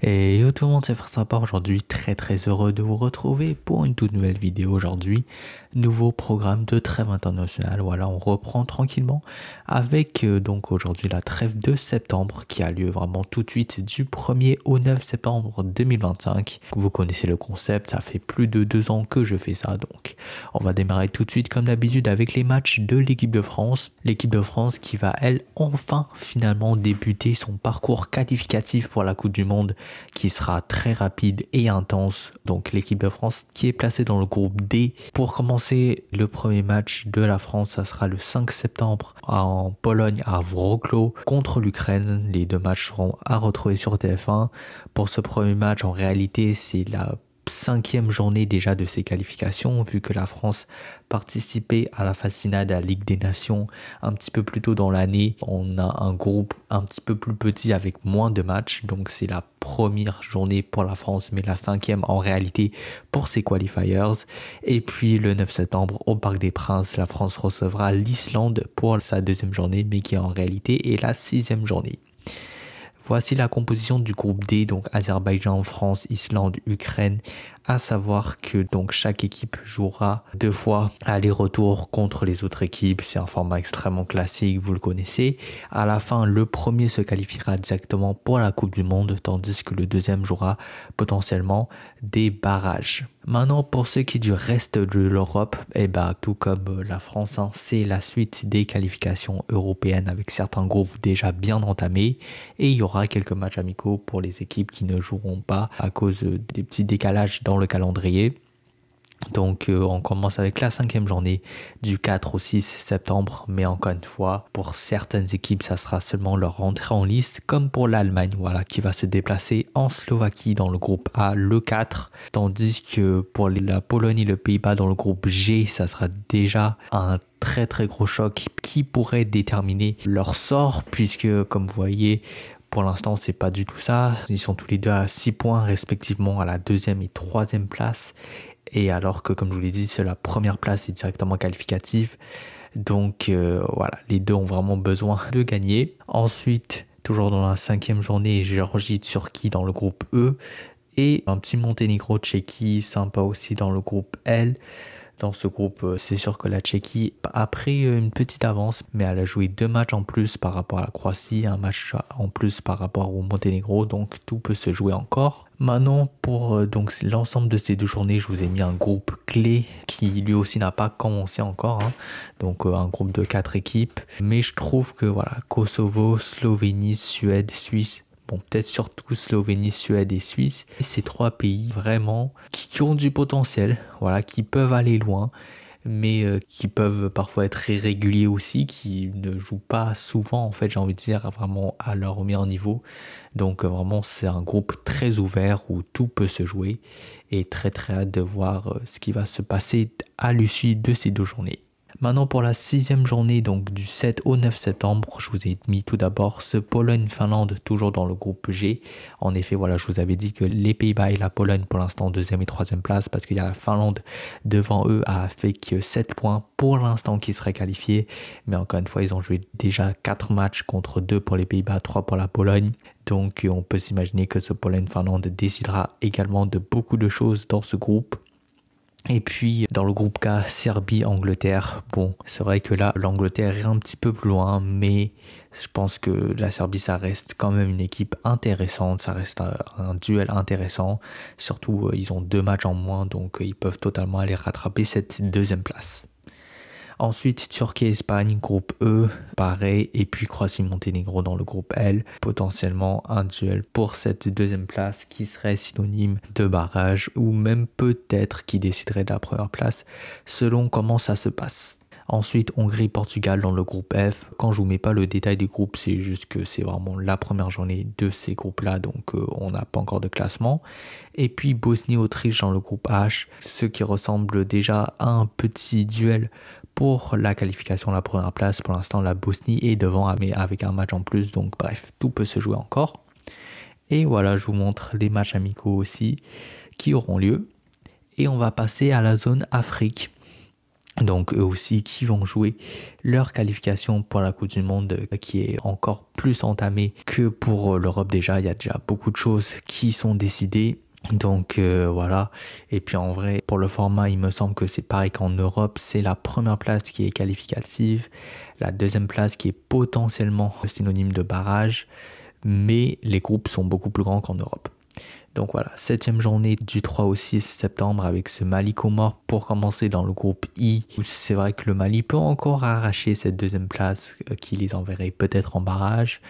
Et yo tout le monde, c'est Sympa aujourd'hui, très heureux de vous retrouver pour une toute nouvelle vidéo aujourd'hui. Nouveau programme de trêve internationale, voilà, on reprend tranquillement avec donc aujourd'hui la trêve de septembre qui a lieu vraiment tout de suite du 1er au 9 septembre 2025. Vous connaissez le concept, ça fait plus de 2 ans que je fais ça, donc on va démarrer tout de suite comme d'habitude avec les matchs de l'équipe de France. L'équipe de France qui va elle enfin finalement débuter son parcours qualificatif pour la Coupe du Monde qui sera très rapide et intense. Donc l'équipe de France qui est placée dans le groupe D. Pour commencer le premier match de la France, ça sera le 5 septembre en Pologne à Wrocław contre l'Ukraine. Les deux matchs seront à retrouver sur TF1. Pour ce premier match, en réalité, c'est la 5e journée déjà de ses qualifications, vu que la France participait à la phase finale de la Ligue des Nations un petit peu plus tôt dans l'année. On a un groupe un petit peu plus petit avec moins de matchs, donc c'est la première journée pour la France, mais la 5e en réalité pour ses qualifiers. Et puis le 9 septembre au Parc des Princes, la France recevra l'Islande pour sa 2e journée, mais qui en réalité est la 6e journée. Voici la composition du groupe D, donc Azerbaïdjan, France, Islande, Ukraine. À savoir que donc chaque équipe jouera 2 fois aller-retour contre les autres équipes. C'est un format extrêmement classique, vous le connaissez. À la fin, le premier se qualifiera directement pour la Coupe du Monde, tandis que le deuxième jouera potentiellement des barrages. Maintenant, pour ce qui est du reste de l'Europe, tout comme la France, c'est la suite des qualifications européennes avec certains groupes déjà bien entamés. Et il y aura quelques matchs amicaux pour les équipes qui ne joueront pas à cause des petits décalages dans le calendrier. Donc on commence avec la 5e journée du 4 au 6 septembre, mais encore une fois, pour certaines équipes, ça sera seulement leur rentrée en liste, comme pour l'Allemagne, voilà, qui va se déplacer en Slovaquie dans le groupe A le 4, tandis que pour la Pologne et le Pays-Bas dans le groupe G, ça sera déjà un très gros choc qui pourrait déterminer leur sort, puisque comme vous voyez, pour l'instant, c'est pas du tout ça. Ils sont tous les deux à 6 points respectivement à la 2e et 3e place. Et alors que, comme je vous l'ai dit, c'est la première place est directement qualificative. Donc voilà, les deux ont vraiment besoin de gagner. Ensuite, toujours dans la 5e journée, Géorgie-Turquie dans le groupe E. Et un petit Monténégro-Tchéquie, sympa aussi dans le groupe L. Dans ce groupe, c'est sûr que la Tchéquie a pris une petite avance, mais elle a joué 2 matchs en plus par rapport à la Croatie, un match en plus par rapport au Monténégro, donc tout peut se jouer encore. Maintenant, pour donc l'ensemble de ces 2 journées, je vous ai mis un groupe clé qui lui aussi n'a pas commencé encore, donc un groupe de 4 équipes. Mais je trouve que voilà, Kosovo, Slovénie, Suède, Suisse, bon, peut-être surtout Slovénie, Suède et Suisse. Ces 3 pays vraiment qui ont du potentiel, voilà, qui peuvent aller loin, mais qui peuvent parfois être irréguliers aussi, qui ne jouent pas souvent, en fait, j'ai envie de dire, vraiment à leur meilleur niveau. Donc vraiment, c'est un groupe très ouvert où tout peut se jouer et très hâte de voir ce qui va se passer à l'issue de ces 2 journées. Maintenant pour la 6e journée, donc du 7 au 9 septembre, je vous ai mis tout d'abord ce Pologne-Finlande, toujours dans le groupe G. En effet, voilà, je vous avais dit que les Pays-Bas et la Pologne pour l'instant 2e et 3e place, parce qu'il y a la Finlande devant eux a fait que 7 points pour l'instant qui seraient qualifiés. Mais encore une fois, ils ont joué déjà 4 matchs contre 2 pour les Pays-Bas, 3 pour la Pologne. Donc on peut s'imaginer que ce Pologne-Finlande décidera également de beaucoup de choses dans ce groupe. Et puis dans le groupe K, Serbie-Angleterre, bon c'est vrai que là l'Angleterre est un petit peu plus loin, mais je pense que la Serbie ça reste quand même une équipe intéressante, ça reste un duel intéressant, surtout ils ont 2 matchs en moins, donc ils peuvent totalement aller rattraper cette 2e place. Ensuite, Turquie-Espagne, groupe E, pareil. Et puis Croatie-Monténégro dans le groupe L. Potentiellement un duel pour cette 2e place qui serait synonyme de barrage ou même peut-être qui déciderait de la première place selon comment ça se passe. Ensuite, Hongrie-Portugal dans le groupe F. Quand je vous mets pas le détail des groupes, c'est juste que c'est vraiment la première journée de ces groupes-là, donc on n'a pas encore de classement. Et puis Bosnie-Autriche dans le groupe H, ce qui ressemble déjà à un petit duel pour la qualification à la première place. Pour l'instant, la Bosnie est devant, mais avec un match en plus, donc bref, tout peut se jouer encore. Et voilà, je vous montre les matchs amicaux aussi qui auront lieu. Et on va passer à la zone Afrique. Donc eux aussi qui vont jouer leur qualification pour la Coupe du Monde qui est encore plus entamée que pour l'Europe déjà. Il y a déjà beaucoup de choses qui sont décidées. Donc voilà, et puis en vrai pour le format il me semble que c'est pareil qu'en Europe, c'est la première place qui est qualificative, la deuxième place qui est potentiellement synonyme de barrage, mais les groupes sont beaucoup plus grands qu'en Europe. Donc voilà, 7e journée du 3 au 6 septembre avec ce Mali-Comores pour commencer dans le groupe I. C'est vrai que le Mali peut encore arracher cette deuxième place qui les enverrait peut-être en barrage.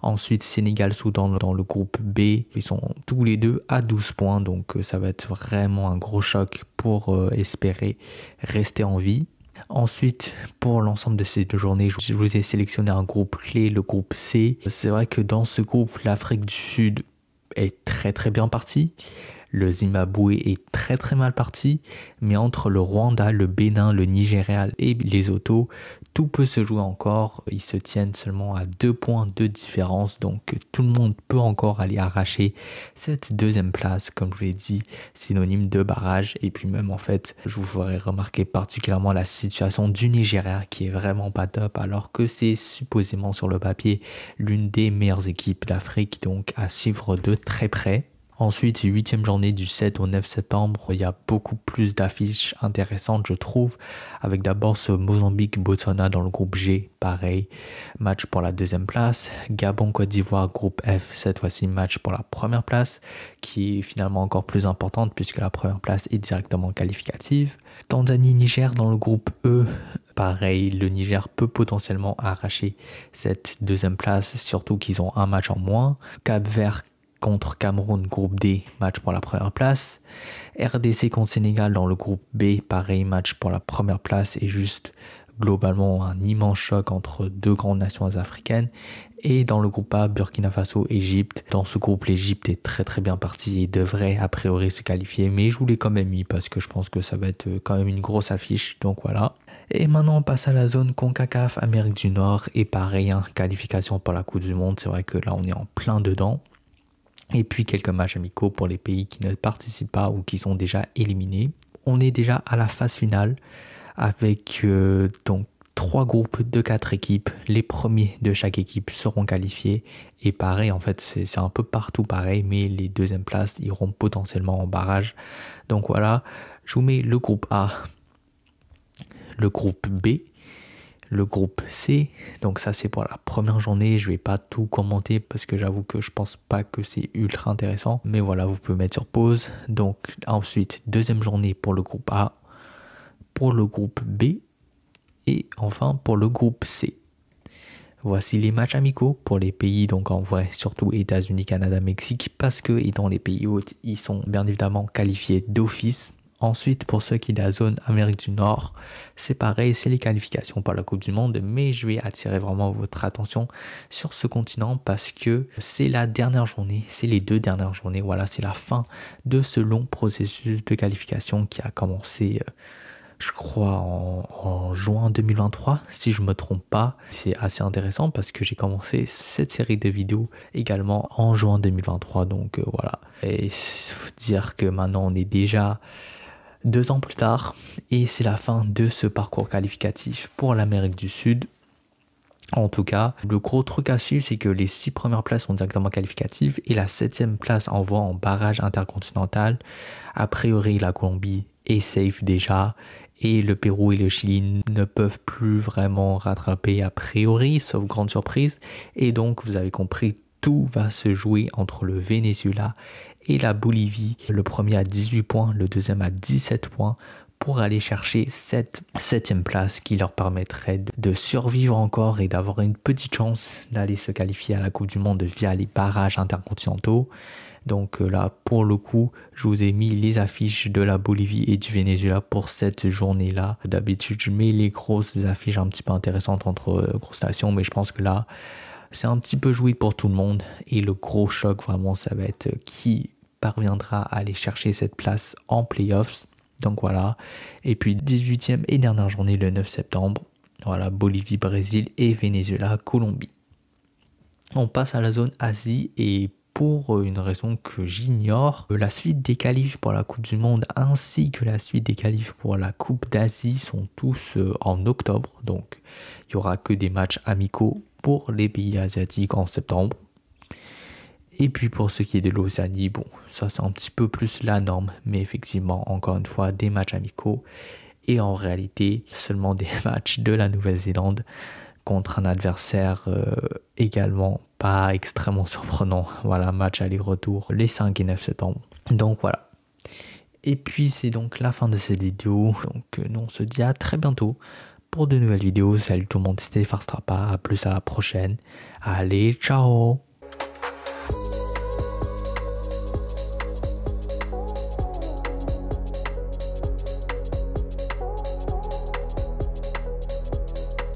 Ensuite, Sénégal-Soudan dans le groupe B. Ils sont tous les deux à 12 points, donc ça va être vraiment un gros choc pour espérer rester en vie. Ensuite, pour l'ensemble de ces 2 journées, je vous ai sélectionné un groupe clé, le groupe C. C'est vrai que dans ce groupe, l'Afrique du Sud est très bien parti. Le Zimbabwe est très mal parti, mais entre le Rwanda, le Bénin, le Nigeria et les Lesotho, tout peut se jouer encore. Ils se tiennent seulement à 2 points de différence, donc tout le monde peut encore aller arracher cette deuxième place, comme je vous l'ai dit, synonyme de barrage. Et puis même en fait, je vous ferai remarquer particulièrement la situation du Nigeria qui est vraiment pas top, alors que c'est supposément sur le papier l'une des meilleures équipes d'Afrique, donc à suivre de très près. Ensuite, 8e journée du 7 au 9 septembre, il y a beaucoup plus d'affiches intéressantes, je trouve, avec d'abord ce Mozambique-Botswana dans le groupe G, pareil, match pour la deuxième place. Gabon-Côte d'Ivoire, groupe F, cette fois-ci match pour la première place, qui est finalement encore plus importante puisque la première place est directement qualificative. Tanzanie-Niger dans le groupe E, pareil, le Niger peut potentiellement arracher cette deuxième place, surtout qu'ils ont un match en moins. Cap-Vert contre Cameroun, groupe D, match pour la première place. RDC contre Sénégal dans le groupe B, pareil, match pour la première place et juste globalement un immense choc entre 2 grandes nations africaines. Et dans le groupe A, Burkina Faso, Égypte. Dans ce groupe, l'Égypte est très bien partie et devrait a priori se qualifier, mais je vous l'ai quand même mis parce que je pense que ça va être quand même une grosse affiche, donc voilà. Et maintenant on passe à la zone CONCACAF, Amérique du Nord, et pareil, qualification pour la Coupe du Monde, c'est vrai que là on est en plein dedans. Et puis quelques matchs amicaux pour les pays qui ne participent pas ou qui sont déjà éliminés. On est déjà à la phase finale avec donc 3 groupes de 4 équipes. Les premiers de chaque équipe seront qualifiés. Et pareil, en fait, c'est un peu partout pareil, mais les deuxièmes places iront potentiellement en barrage. Donc voilà, je vous mets le groupe A, le groupe B, le groupe C, donc ça c'est pour la première journée. Je vais pas tout commenter parce que j'avoue que je pense pas que c'est ultra intéressant, mais voilà, vous pouvez mettre sur pause. Donc ensuite, deuxième journée pour le groupe A, pour le groupe B et enfin pour le groupe C. Voici les matchs amicaux pour les pays, donc en vrai, surtout États-Unis, Canada, Mexique, parce que étant les pays hôtes, ils sont bien évidemment qualifiés d'office. Ensuite, pour ceux qui sont de la zone Amérique du Nord, c'est pareil, c'est les qualifications pour la Coupe du Monde, mais je vais attirer vraiment votre attention sur ce continent parce que c'est la dernière journée, c'est les 2 dernières journées, voilà, c'est la fin de ce long processus de qualification qui a commencé, je crois, en juin 2023, si je me trompe pas. C'est assez intéressant parce que j'ai commencé cette série de vidéos également en juin 2023, donc voilà. Et il faut dire que maintenant on est déjà 2 ans plus tard, et c'est la fin de ce parcours qualificatif pour l'Amérique du Sud. En tout cas, le gros truc à suivre, c'est que les 6 premières places sont directement qualificatives et la 7e place envoie en barrage intercontinental. A priori, la Colombie est safe déjà et le Pérou et le Chili ne peuvent plus vraiment rattraper a priori, sauf grande surprise. Et donc, vous avez compris, tout va se jouer entre le Venezuela et la Bolivie. Le premier à 18 points, le deuxième à 17 points pour aller chercher cette 7e place qui leur permettrait de survivre encore et d'avoir une petite chance d'aller se qualifier à la Coupe du Monde via les barrages intercontinentaux. Donc là, pour le coup, je vous ai mis les affiches de la Bolivie et du Venezuela pour cette journée-là. D'habitude, je mets les grosses affiches un petit peu intéressantes entre grosses nations, mais je pense que là, c'est un petit peu joué pour tout le monde. Et le gros choc, vraiment, ça va être qui parviendra à aller chercher cette place en playoffs. Donc voilà. Et puis 18e et dernière journée le 9 septembre. Voilà, Bolivie, Brésil et Venezuela, Colombie. On passe à la zone Asie et pour une raison que j'ignore. La suite des qualifs pour la Coupe du Monde ainsi que la suite des qualifs pour la Coupe d'Asie sont tous en octobre. Donc il n'y aura que des matchs amicaux pour les pays asiatiques en septembre. Et puis pour ce qui est de l'Océanie, bon, ça c'est un petit peu plus la norme. Mais effectivement, encore une fois, des matchs amicaux. Et en réalité, seulement des matchs de la Nouvelle-Zélande contre un adversaire également pas extrêmement surprenant. Voilà, match aller-retour les 5 et 9 septembre. Donc voilà. Et puis c'est donc la fin de cette vidéo. Donc nous on se dit à très bientôt pour de nouvelles vidéos. Salut tout le monde, c'était Farstrapa. À plus à la prochaine. Allez, ciao!